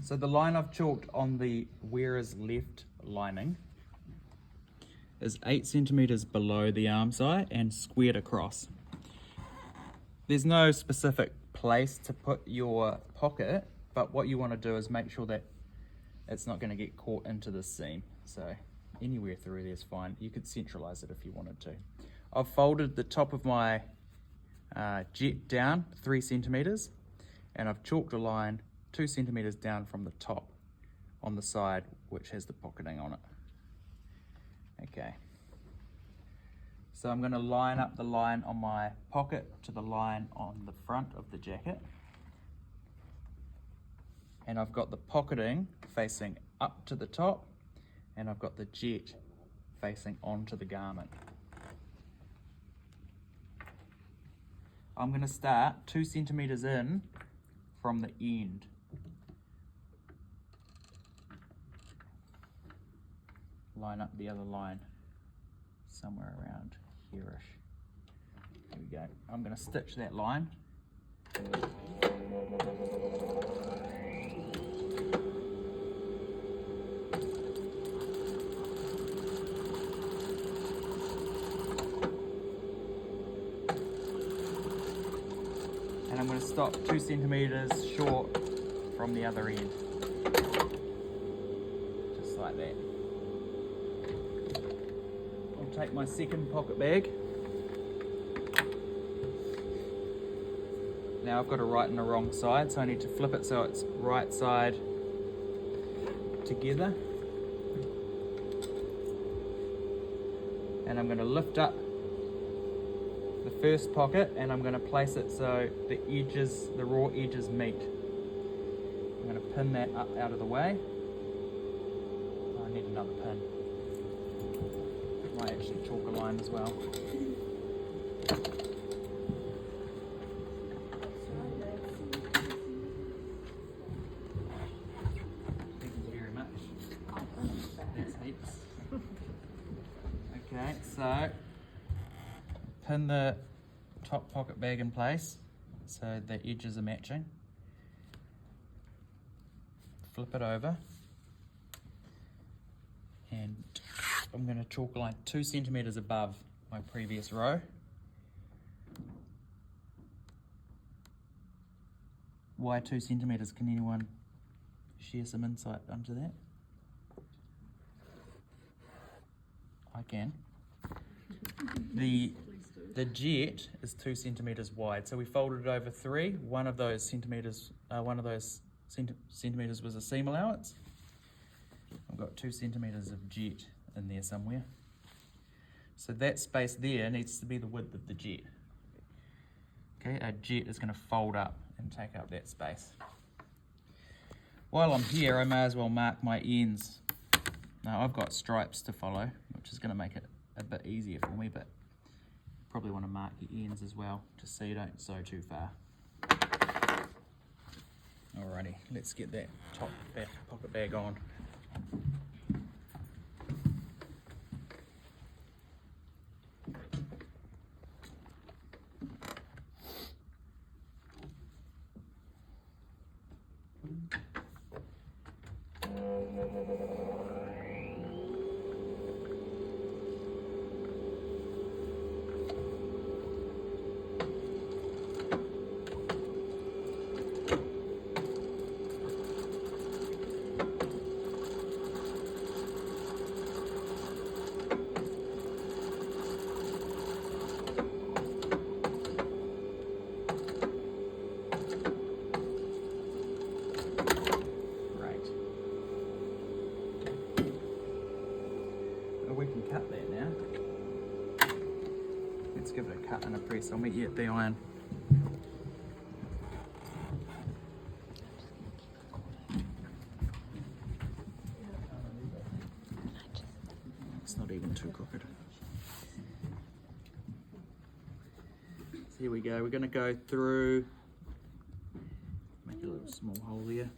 So the line I've chalked on the wearer's left lining is 8 centimeters below the armscye and squared across. There's no specific place to put your pocket, but what you want to do is make sure that it's not going to get caught into the seam. So anywhere through there is fine. You could centralize it if you wanted to. I've folded the top of my jet down 3 centimeters, and I've chalked a line 2 centimeters down from the top on the side which has the pocketing on it. Okay, so I'm going to line up the line on my pocket to the line on the front of the jacket, and I've got the pocketing facing up to the top, and I've got the jet facing onto the garment. I'm going to start 2 centimeters in from the end. Line up the other line somewhere around here-ish. Here we go. I'm going to stitch that line. And I'm going to stop 2 centimeters short from the other end. Just like that. I'll take my second pocket bag. Now I've got it right on the wrong side, so I need to flip it so it's right side together. And I'm going to lift up the first pocket and I'm going to place it so the edges, the raw edges meet. I'm going to pin that up out of the way. Oh, I need another pin. Might actually chalk a line as well. Thank you very much. That's heaps. Okay, so pin the top pocket bag in place so the edges are matching. Flip it over and I'm going to chalk a line 2 centimeters above my previous row. Why 2 centimeters? Can anyone share some insight onto that? I can. The jet is 2 centimeters wide, so we folded it over 3. One of those centimeters was a seam allowance. I've got 2 centimeters of jet in there somewhere. So that space there needs to be the width of the jet. Okay, our jet is going to fold up and take up that space. While I'm here, I may as well mark my ends. Now I've got stripes to follow, which is going to make it a bit easier for me, but you probably want to mark your ends as well, just so you don't sew too far. Alrighty, let's get that top pocket bag on. We can cut that now. Let's give it a cut and a press. I'll meet you at the iron. It's not even too crooked. So here we go. We're going to go through, make a little small hole there.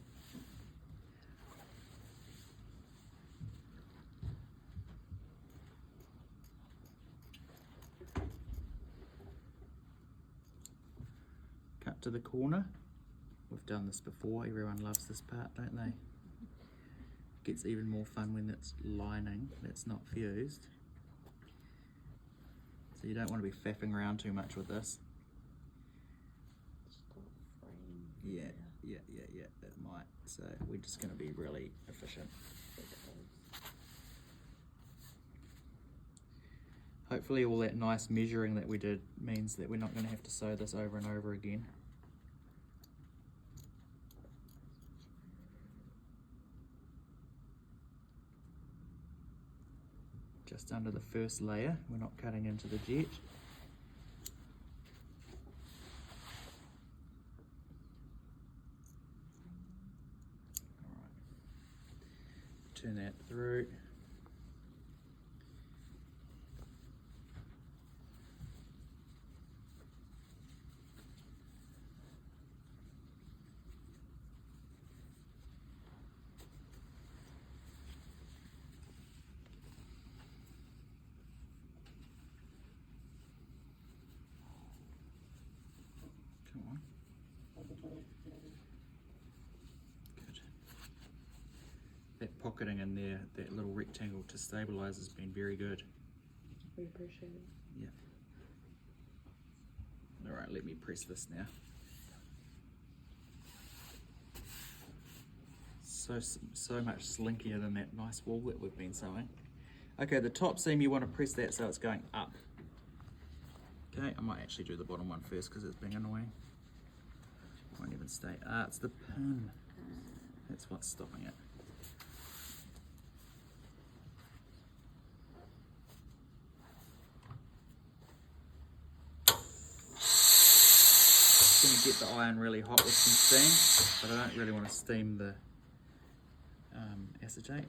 To the corner with we've done this before. Everyone loves this part, don't they? Gets even more fun when it's lining that's not fused. So you don't want to be faffing around too much with this. Yeah, that might. So we're just going to be really efficient. Hopefully all that nice measuring that we did means that we're not going to have to sew this over and over again. Just under the first layer, we're not cutting into the jet. Alright, turn that through. Come on. Good. That pocketing in there, that little rectangle to stabilise has been very good. We appreciate it. Yeah. Alright, let me press this now. So much slinkier than that nice wool that we've been sewing. Okay, the top seam you want to press that so it's going up. Okay, I might actually do the bottom one first because it's being annoying. Won't even stay. Ah, it's the pin. That's what's stopping it. Just going to get the iron really hot with some steam, but I don't really want to steam the acetate.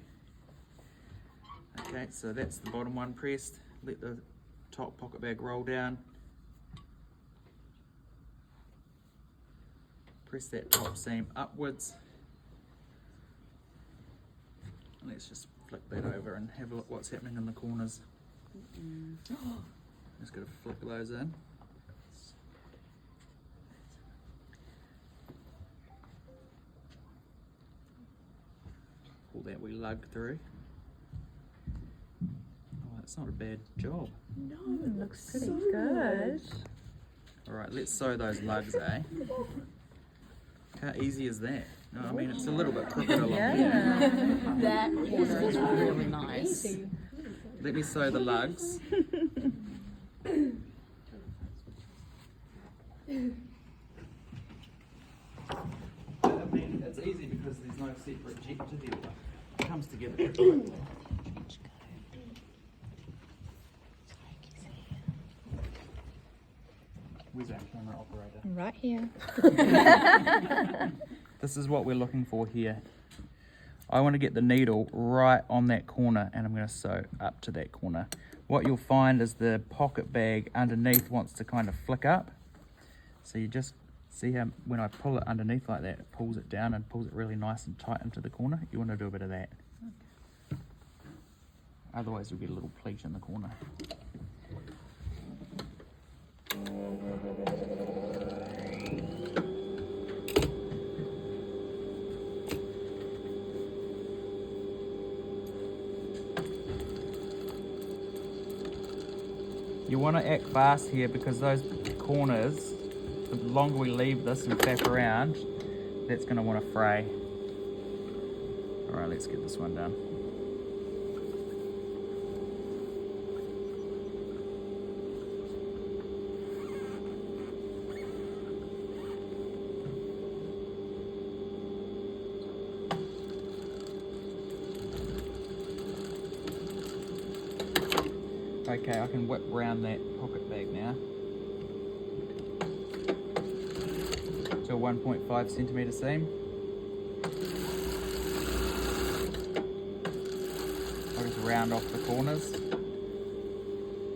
Okay, so that's the bottom one pressed. Let the top pocket bag roll down. Press that top seam upwards. Let's just flick that over and have a look what's happening in the corners. Just got to flick those in. Pull that wee lug through. Oh, that's not a bad job. No, it looks pretty good. Alright, let's sew those lugs, eh? How easy is that? No, I mean, it's a little bit crooked along here. That corner is really nice. Let me sew the lugs. I mean, it's easy because there's no separate jet to deal with. It comes together quickly. Where's our camera operator? Right here. This is what we're looking for here. I want to get the needle right on that corner and I'm going to sew up to that corner. What you'll find is the pocket bag underneath wants to kind of flick up. So you just see how when I pull it underneath like that, it pulls it down and pulls it really nice and tight into the corner. You want to do a bit of that. Otherwise you'll get a little pleat in the corner. You want to act fast here because those corners, the longer we leave this and faff around, that's going to want to fray. Alright, let's get this one done. Okay, I can whip round that pocket bag now to a 1.5 centimetre seam. I'll just round off the corners,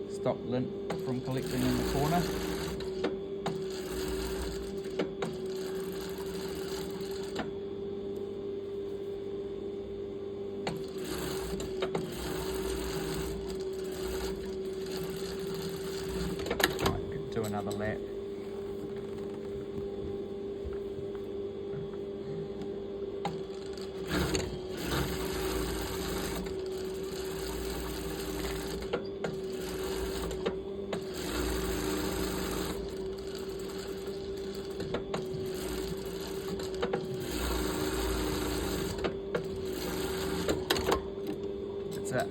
stop lint from collecting in the corner. Do another lap. That's it.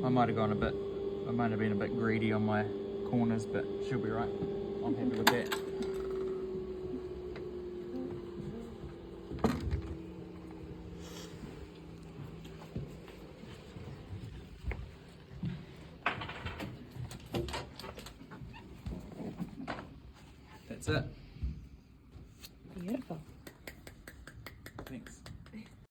I might have gone a bit, I might have been a bit greedy on my corners, but she'll be right. I'm happy with that. That's it.